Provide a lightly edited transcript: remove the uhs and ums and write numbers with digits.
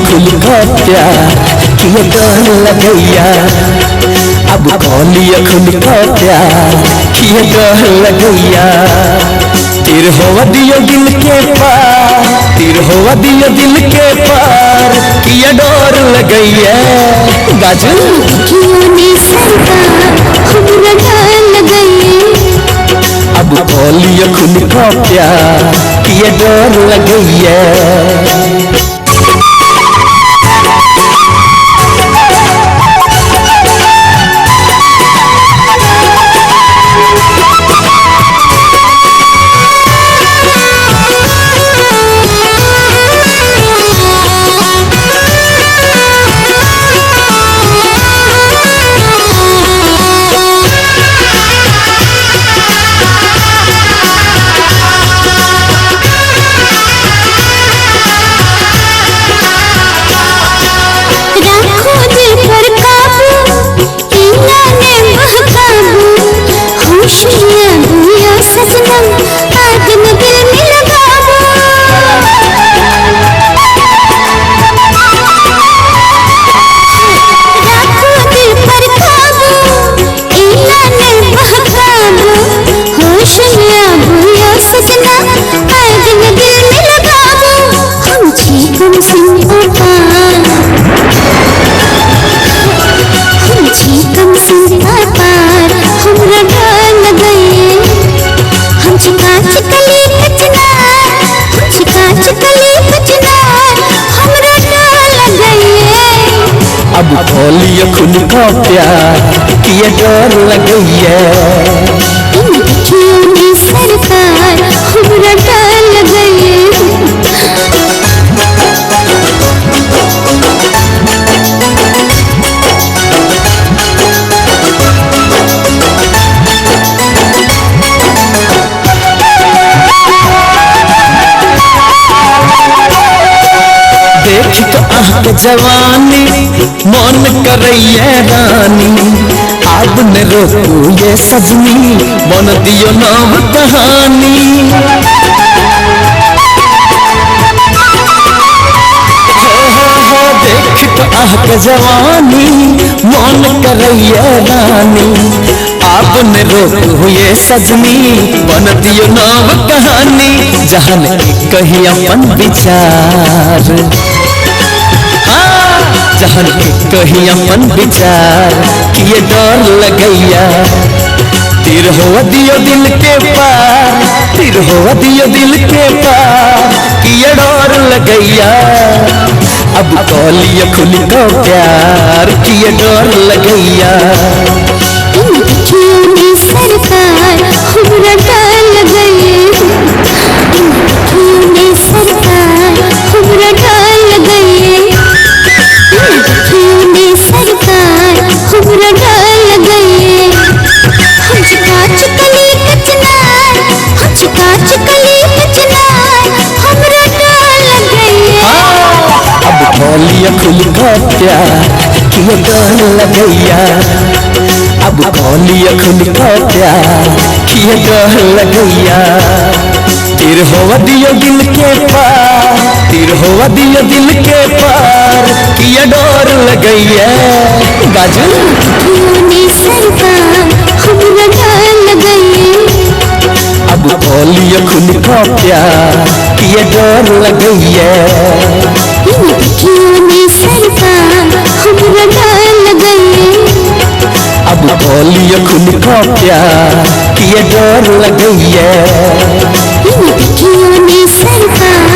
खुल का प्यार किए डर लगैया। अब कौलिया खुल का प्यार किए डर लगैया। तीर होवा दियो दिल के पार, तीर होवा दियो दिल के पार किए डर लगैया। गाजू अब कौलिया खुल का प्यार किए डर लगैया। अब खोलिए खुद का प्यार किए डर लगैया। सरकार हमरा डर लगैया। देख तो आहक जवानी मन करैया रानी। अब न रोकू ये सजनी बन दियो नाम कहानी। हो देख तो आहक जवानी मन करैया रानी। अब न रोकू ये सजनी बन दियो नाम कहानी। जहन कही अपन विचार, जहन कही अपन विचार किए डर लगैया। तीर होवा दियो दिल के पार, तीर होवा दियो दिल के पार किए डर लगैया। अब कौलिया खुल का प्यार किए डर लगैया। सरकार हमरा डर लगैया। सरकार हमरा डर लगैया। सरकार हमरा डर लगैया। हम चिकली कचनार, हम चिकली कचनार हमरा डर लगैया। अब कौलिया खुल का प्यार किए डर लगैया। अब कौलिया खुल का प्यार किए डर लगैया। तीर होवा दियो दिल के पार, तीर होवा दियो दिल के पार किए डर लगैया। गाजू सरकार हमरा डर लगैया। अब कौलिया खुल का प्यार किए डर लगैया। सरकार हमरा डर लगैया। अब कौलिया खुल का प्यार किए डर लगैया। सरकार